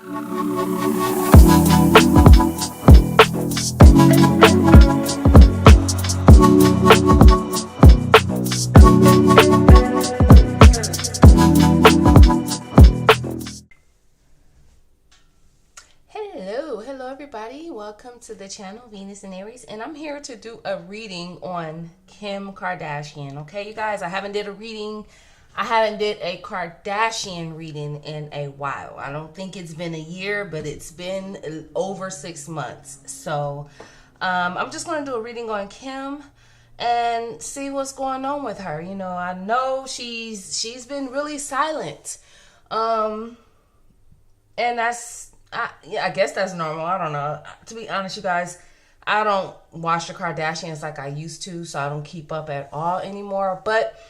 Hello everybody, welcome to the channel Venus and Aries, and I'm here to do a reading on Kim Kardashian. Okay, you guys, I haven't did a Kardashian reading in a while. I don't think it's been a year, but it's been over 6 months. So I'm just going to do a reading on Kim and see what's going on with her. You know, I know she's been really silent, and I guess that's normal. I don't know. To be honest, you guys, I don't watch the Kardashians like I used to, so I don't keep up at all anymore. But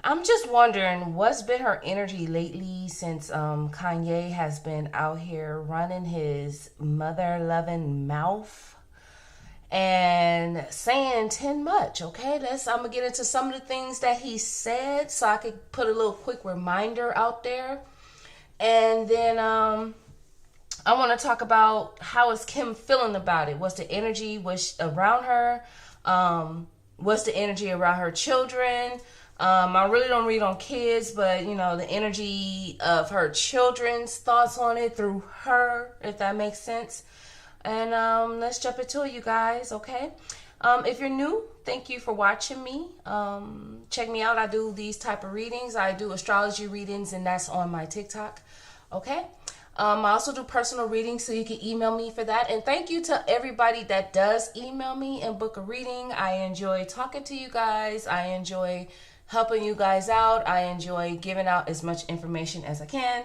I'm just wondering what's been her energy lately since Kanye has been out here running his mother-loving mouth and saying too much. Okay, I'm gonna get into some of the things that he said so I could put a little quick reminder out there, and then I want to talk about how is Kim feeling about it. What's the energy around her? What's the energy around her children? I really don't read on kids, but you know, the energy of her children's thoughts on it through her, if that makes sense. And let's jump into it, you guys. Okay. If you're new, thank you for watching me. Check me out. I do these type of readings. I do astrology readings, and that's on my TikTok. Okay. I also do personal readings, so you can email me for that. And thank you to everybody that does email me and book a reading. I enjoy talking to you guys. I enjoy helping you guys out. I enjoy giving out as much information as I can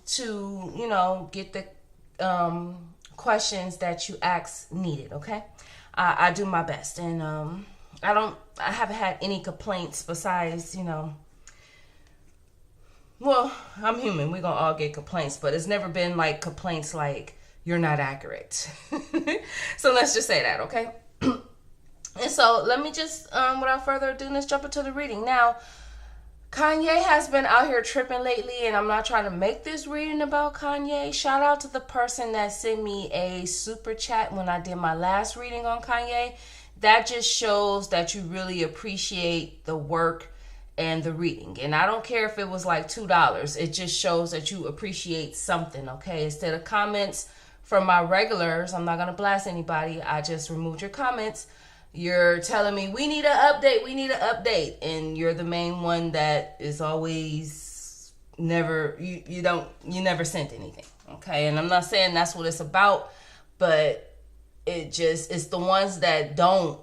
to, you know, get the questions that you ask needed. Okay, I do my best, and I haven't had any complaints besides, you know. Well, I'm human. We're going to all get complaints, but it's never been like complaints like you're not accurate. So let's just say that, okay? And so let me just, without further ado, let's jump into the reading. Now, Kanye has been out here tripping lately, and I'm not trying to make this reading about Kanye. Shout out to the person that sent me a super chat when I did my last reading on Kanye. That just shows that you really appreciate the work and the reading. And I don't care if it was like $2. It just shows that you appreciate something, okay? Instead of comments from my regulars, I'm not going to blast anybody. I just removed your comments. You're telling me, we need an update. And you're the main one that is always never, you never sent anything, okay? And I'm not saying that's what it's about, but it's the ones that don't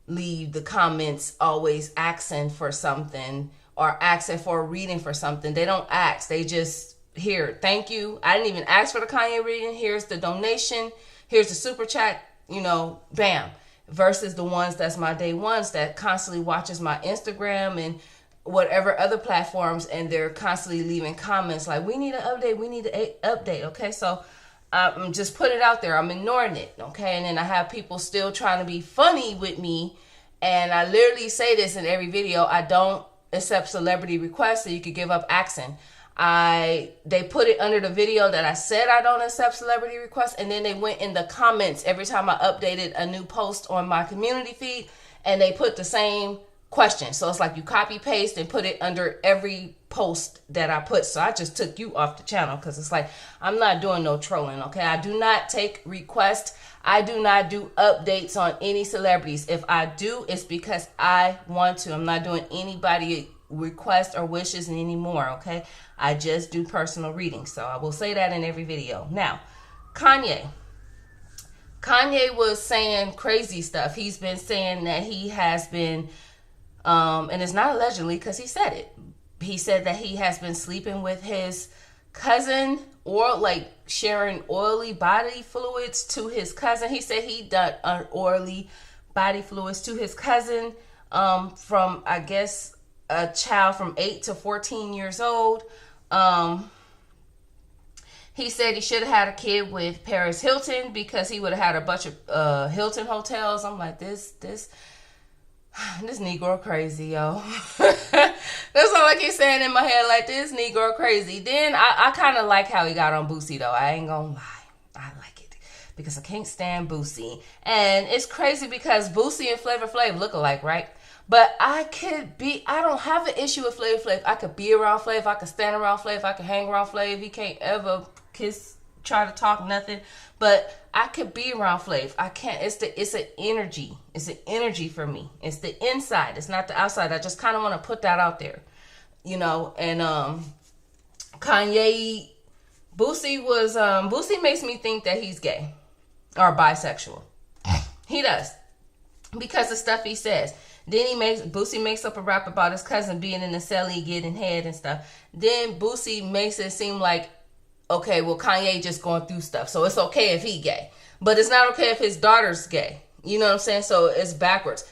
leave the comments always asking for something or asking for a reading for something. They don't ask. They just, here, thank you. I didn't even ask for the Kanye reading. Here's the donation. Here's the super chat, you know, bam. Versus the ones that's my day ones that constantly watches my Instagram and whatever other platforms, and they're constantly leaving comments like, we need an update. We need an update. Okay, so I'm just put it out there. I'm ignoring it, okay? And then I have people still trying to be funny with me, and I literally say this in every video. I don't accept celebrity requests, so you could give up accent. They put it under the video that I said I don't accept celebrity requests, and then they went in the comments every time I updated a new post on my community feed, and they put the same question. So it's like you copy paste and put it under every post that I put. So I just took you off the channel because it's like, I'm not doing no trolling, okay? I do not take requests. I do not do updates on any celebrities. If I do, it's because I want to. I'm not doing anybody requests or wishes anymore, okay? I just do personal readings. So I will say that in every video. Now, Kanye was saying crazy stuff. He's been saying that he has been and it's not allegedly because he said it. He said that he has been sleeping with his cousin, or like sharing oily body fluids to his cousin. He said he done oily body fluids to his cousin from, I guess, a child from 8 to 14 years old. He said he should have had a kid with Paris Hilton because he would have had a bunch of Hilton hotels. I'm like, this This Negro crazy, yo. That's all I keep saying in my head, like, this Negro crazy. Then I kind of like how he got on Boosie, though. I ain't gonna lie. I like it. Because I can't stand Boosie. And it's crazy because Boosie and Flavor Flav look alike, right? But I don't have an issue with Flavor Flav. I could be around Flav. I could stand around Flav. I could hang around Flav. He can't ever try to talk nothing. But I could be around Flav. I can't. It's an energy. It's an energy for me. It's the inside. It's not the outside. I just kind of want to put that out there, you know. And Kanye, Boosie makes me think that he's gay or bisexual. He does, because of stuff he says. Then Boosie makes up a rap about his cousin being in the celly getting head and stuff. Then Boosie makes it seem like, okay, well, Kanye just going through stuff, so it's okay if he gay. But it's not okay if his daughter's gay. You know what I'm saying? So it's backwards.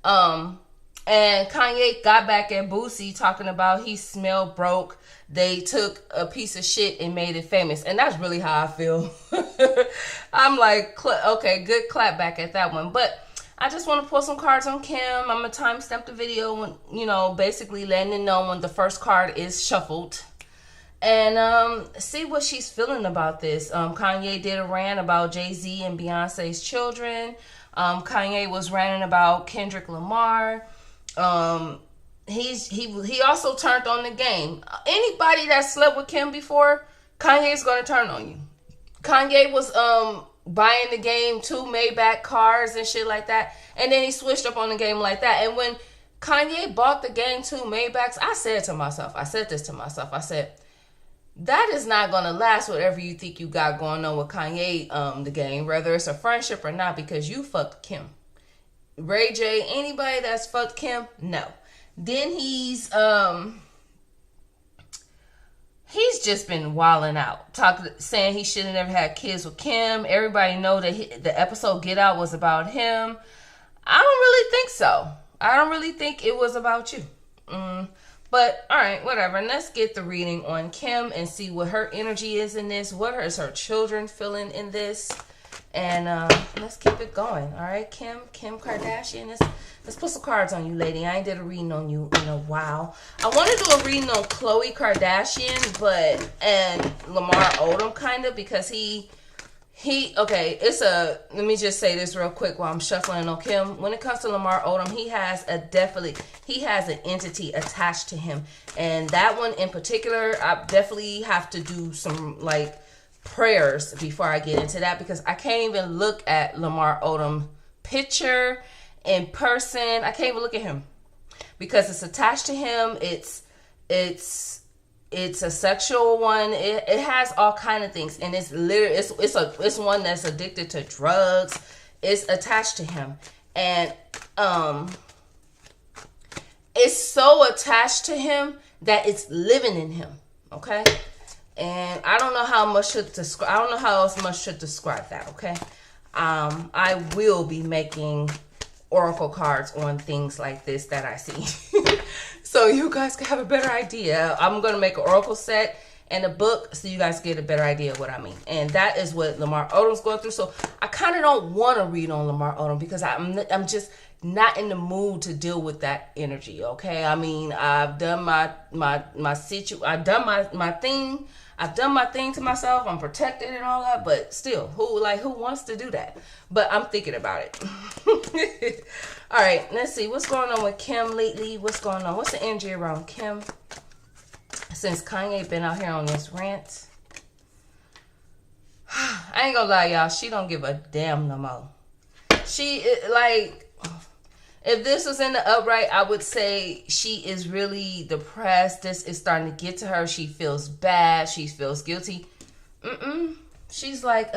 And Kanye got back at Boosie talking about he smelled broke. They took a piece of shit and made it famous. And that's really how I feel. I'm like, okay, good clap back at that one. But I just want to pull some cards on Kim. I'm going to timestamp the video when, you know, basically letting it know when the first card is shuffled. And see what she's feeling about this. Kanye did a rant about Jay-Z and Beyonce's children. Kanye was ranting about Kendrick Lamar. He also turned on the game. Anybody that slept with Kim before, Kanye's going to turn on you. Kanye was buying the game 2 Maybach cars and shit like that. And then he switched up on the game like that. And when Kanye bought the game 2 Maybachs, I said this to myself. I said, that is not going to last, whatever you think you got going on with Kanye, the game, whether it's a friendship or not, because you fucked Kim. Ray J, anybody that's fucked Kim, no. Then he's just been wilding out, saying he should have never had kids with Kim. Everybody know that the episode Get Out was about him. I don't really think so. I don't really think it was about you. But, all right, whatever. And let's get the reading on Kim and see what her energy is in this. What is her children feeling in this? And let's keep it going. All right, Kim Kardashian. Let's put some cards on you, lady. I ain't did a reading on you in a while. I want to do a reading on Khloe Kardashian, and Lamar Odom, kind of, because okay, let me just say this real quick while I'm shuffling on Kim. When it comes to Lamar Odom, he has an entity attached to him. And that one in particular, I definitely have to do some, like, prayers before I get into that, because I can't even look at Lamar Odom picture in person. I can't even look at him because it's attached to him. It's a sexual one. It has all kind of things, and it's literally it's one that's addicted to drugs. It's attached to him, and it's so attached to him that it's living in him. Okay. And I don't know how much to describe. I don't know how else much to describe that. Okay, I will be making oracle cards on things like this that I see, so you guys can have a better idea. I'm gonna make an oracle set and a book so you guys get a better idea of what I mean. And that is what Lamar Odom's going through. So I kind of don't want to read on Lamar Odom because I'm just not in the mood to deal with that energy. Okay, I mean, I've done I've done my thing. I've done my thing to myself. I'm protected and all that, but still, who wants to do that? But I'm thinking about it. All right, let's see what's going on with Kim lately. What's going on? What's the energy around Kim since Kanye been out here on this rant? I ain't gonna lie, y'all. She don't give a damn no more. She, like, if this was in the upright, I would say she is really depressed. This is starting to get to her. She feels bad. She feels guilty. She's like,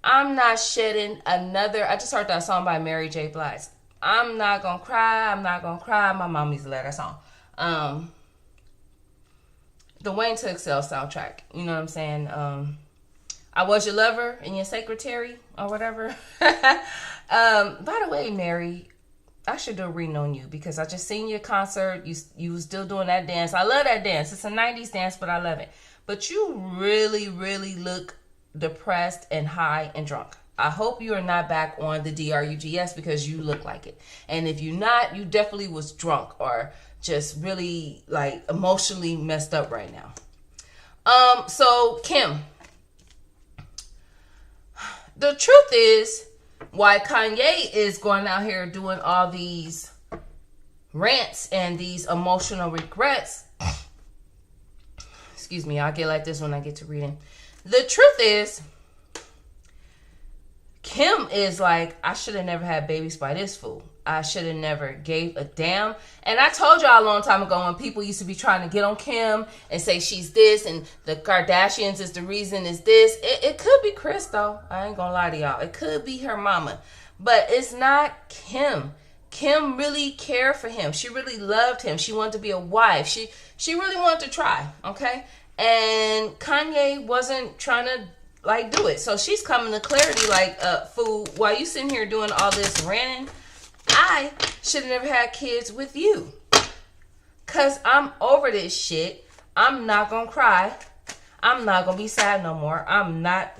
I'm not shedding another. I just heard that song by Mary J. Blige. I'm not gonna cry. I'm not gonna cry. My mom used to let that song. The Wayne to Excel soundtrack. You know what I'm saying? I Was Your Lover and Your Secretary or whatever. By the way, Mary, I should do a reading on you because I just seen your concert. You was still doing that dance. I love that dance. It's a 90s dance, but I love it. But you really, really look depressed and high and drunk. I hope you are not back on the drugs because you look like it. And if you're not, you definitely was drunk or just really like emotionally messed up right now. So Kim, the truth is why Kanye is going out here doing all these rants and these emotional regrets. Excuse me, I'll get like this when I get to reading. The truth is, Kim is like, I should have never had babies by this fool. I should have never gave a damn. And I told y'all a long time ago when people used to be trying to get on Kim and say she's this and the Kardashians is the reason is this. It could be Chris though. I ain't gonna lie to y'all. It could be her mama. But it's not Kim. Kim really cared for him. She really loved him. She wanted to be a wife. She really wanted to try, okay? And Kanye wasn't trying to like do it. So she's coming to clarity like, fool, while you sitting here doing all this ranting, I should have never had kids with you. Cause I'm over this shit. I'm not gonna cry. I'm not gonna be sad no more. I'm not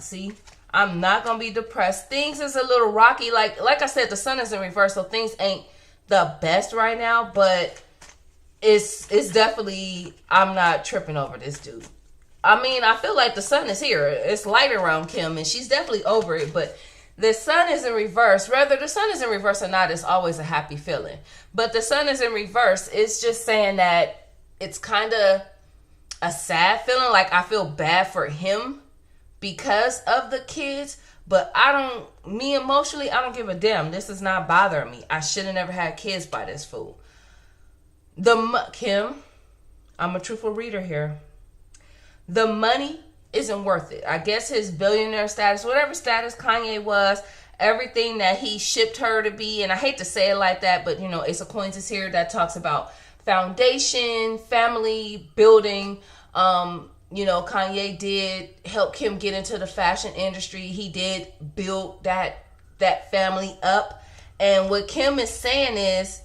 gonna be depressed. Things is a little rocky. Like I said, the sun is in reverse, so things ain't the best right now, but it's definitely, I'm not tripping over this dude. I mean, I feel like the sun is here. It's light around Kim, and she's definitely over it, but the sun is in reverse. Whether the sun is in reverse or not, it's always a happy feeling. But the sun is in reverse. It's just saying that it's kind of a sad feeling. Like, I feel bad for him because of the kids, but me emotionally, I don't give a damn. This is not bothering me. I should have never had kids by this fool. Kim, I'm a truthful reader here. The money isn't worth it. I guess his billionaire status, whatever status Kanye was, everything that he shipped her to be, and I hate to say it like that, but Ace of Coins is here that talks about foundation, family building. Kanye did help Kim get into the fashion industry. He did build that family up. And what Kim is saying is,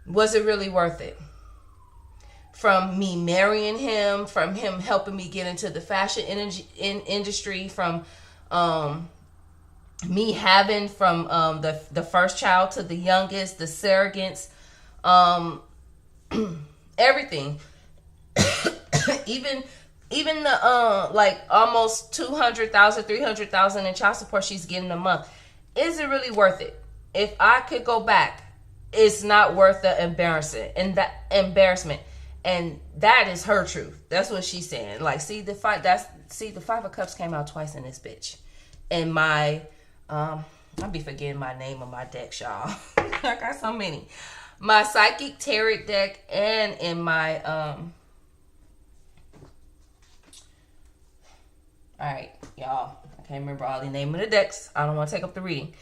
was it really worth it? From me marrying him, from him helping me get into the fashion industry, from me having from the first child to the youngest, the surrogates, everything. even the like almost 200,000, 300,000 in child support she's getting a month. Is it really worth it? If I could go back, it's not worth the embarrassment. And that is her truth. That's what she's saying. Like, the Five of Cups came out twice in this bitch. And my I'll be forgetting my name of my decks, y'all. I got so many. My Psychic Tarot deck and in my alright, y'all. I can't remember all the name of the decks. I don't want to take up the reading.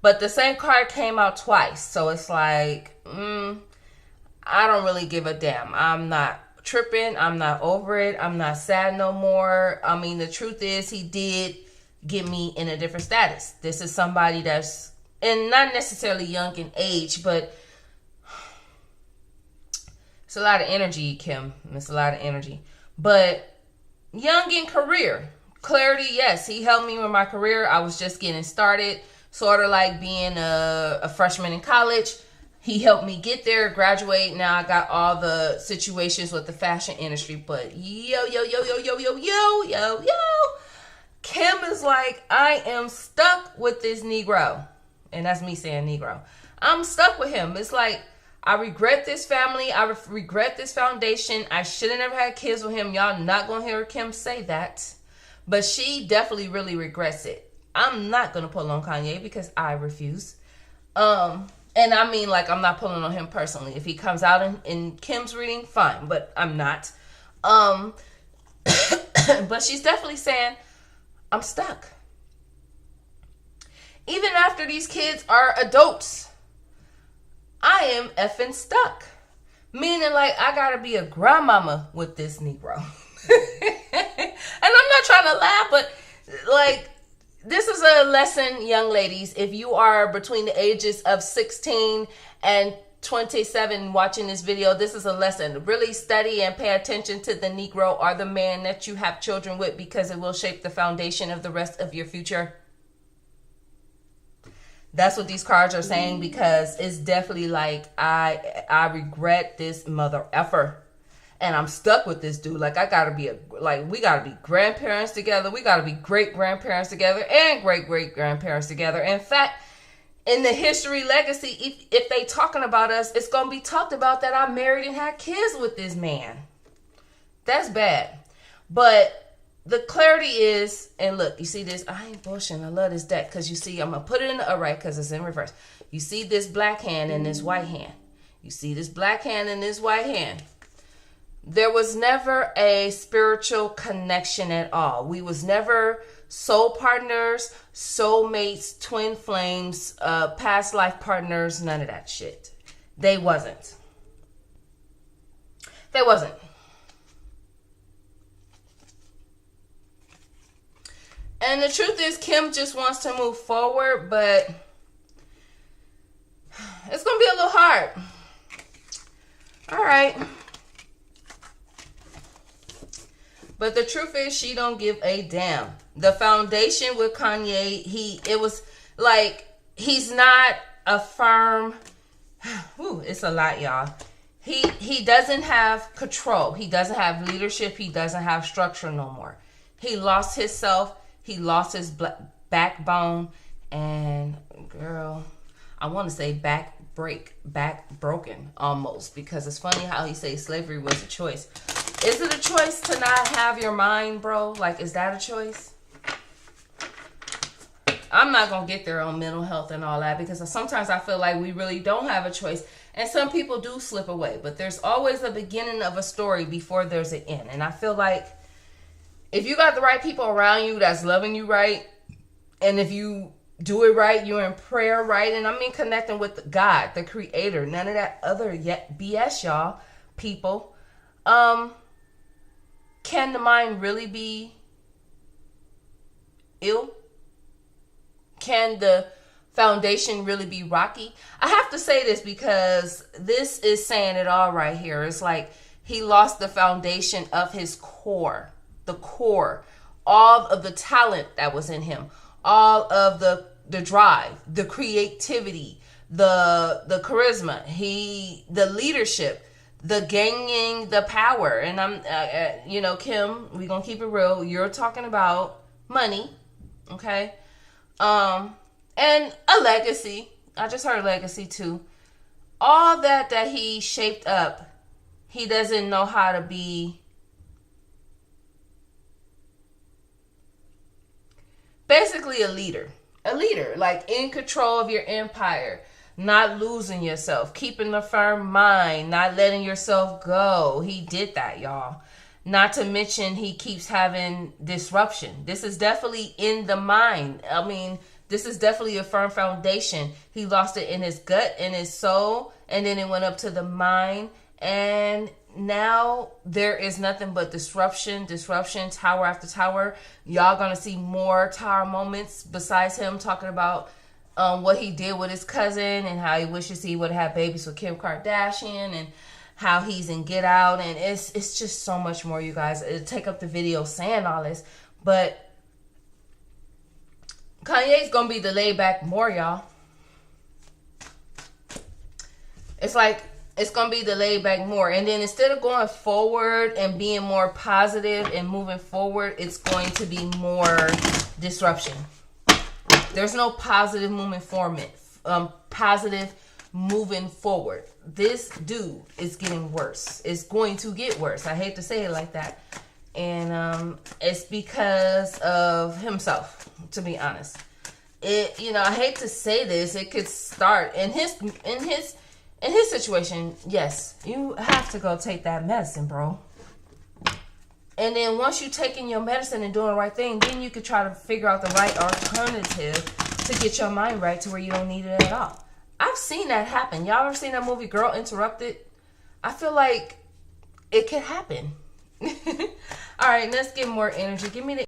But the same card came out twice. So it's like, I don't really give a damn. I'm not tripping. I'm not over it. I'm not sad no more. I mean, the truth is he did get me in a different status. This is somebody that's, and not necessarily young in age, but it's a lot of energy, Kim. It's a lot of energy. But young in career. Clarity, yes. He helped me with my career. I was just getting started. Sort of like being a freshman in college. He helped me get there, graduate. Now I got all the situations with the fashion industry. But yo. Kim is like, I am stuck with this Negro. And that's me saying Negro. I'm stuck with him. It's like, I regret this family. I regret this foundation. I should have never had kids with him. Y'all not going to hear Kim say that. But she definitely really regrets it. I'm not going to pull on Kanye because I refuse. And I mean, like, I'm not pulling on him personally. If he comes out in Kim's reading, fine. But I'm not. But she's definitely saying, I'm stuck. Even after these kids are adults, I am effing stuck. Meaning, like, I gotta be a grandmama with this Negro. And I'm not trying to laugh, but, like, this is a lesson, young ladies. If you are between the ages of 16 and 27 watching this video, this is a lesson. Really study and pay attention to the Negro or the man that you have children with, because it will shape the foundation of the rest of your future. That's what these cards are saying, because it's definitely like, I regret this mother effer. And I'm stuck with this dude. Like, I gotta be we gotta be grandparents together. We gotta be great grandparents together and great great grandparents together. In fact, in the history legacy, if they talking about us, it's gonna be talked about that I married and had kids with this man. That's bad. But the clarity is, and look, you see this? I ain't bullshitting. I love this deck, because you see, I'm gonna put it in the upright because it's in reverse. You see this black hand and this white hand. You see this black hand and this white hand. There was never a spiritual connection at all. We was never soul partners, soulmates, twin flames, past life partners, none of that shit. They wasn't. They wasn't. And the truth is, Kim just wants to move forward, but it's going to be a little hard. All right. But the truth is, she don't give a damn. The foundation with Kanye, it was like, he's not a firm, it's a lot, y'all. He doesn't have control. He doesn't have leadership. He doesn't have structure no more. He lost himself. He lost his backbone. And girl, I want to say back broken almost, because it's funny how he says slavery was a choice. Is it a choice to not have your mind, bro? Like, is that a choice? I'm not going to get there on mental health and all that, because sometimes I feel like we really don't have a choice. And some people do slip away. But there's always a beginning of a story before there's an end. And I feel like if you got the right people around you that's loving you right, and if you do it right, you're in prayer right, and I mean connecting with God, the creator, none of that other BS, y'all, people. Can the mind really be ill? Can the foundation really be rocky? I have to say this because this is saying it all right here. It's like he lost the foundation of his core, all of the talent that was in him, all of the drive, the creativity, the charisma, the leadership, the gaining the power. And I'm, Kim, we're going to keep it real. You're talking about money. Okay. And a legacy. I just heard legacy too. All that he shaped up, he doesn't know how to be basically a leader, like in control of your empire, not losing yourself, keeping a firm mind, not letting yourself go. He did that, y'all. Not to mention he keeps having disruption. This is definitely in the mind. I mean, this is definitely a firm foundation. He lost it in his gut, in his soul, and then it went up to the mind. And now there is nothing but disruption, tower after tower. Y'all gonna see more tower moments besides him talking about what he did with his cousin and how he wishes he would have babies with Kim Kardashian and how he's in Get Out. And it's just so much more, you guys. It'll take up the video saying all this. But Kanye's gonna be the laid back more, y'all. It's like, it's going to be the laid back more. And then instead of going forward and being more positive and moving forward, it's going to be more disruption. There's no positive movement positive moving forward. This dude is getting worse. It's going to get worse. I hate to say it like that. And it's because of himself, to be honest. I hate to say this. It could start in his situation. Yes, you have to go take that medicine, bro. And then once you taking your medicine and doing the right thing, then you could try to figure out the right alternative to get your mind right to where you don't need it at all. I've seen that happen. Y'all ever seen that movie Girl Interrupted? I feel like it could happen. All right, let's get more energy. Give me the...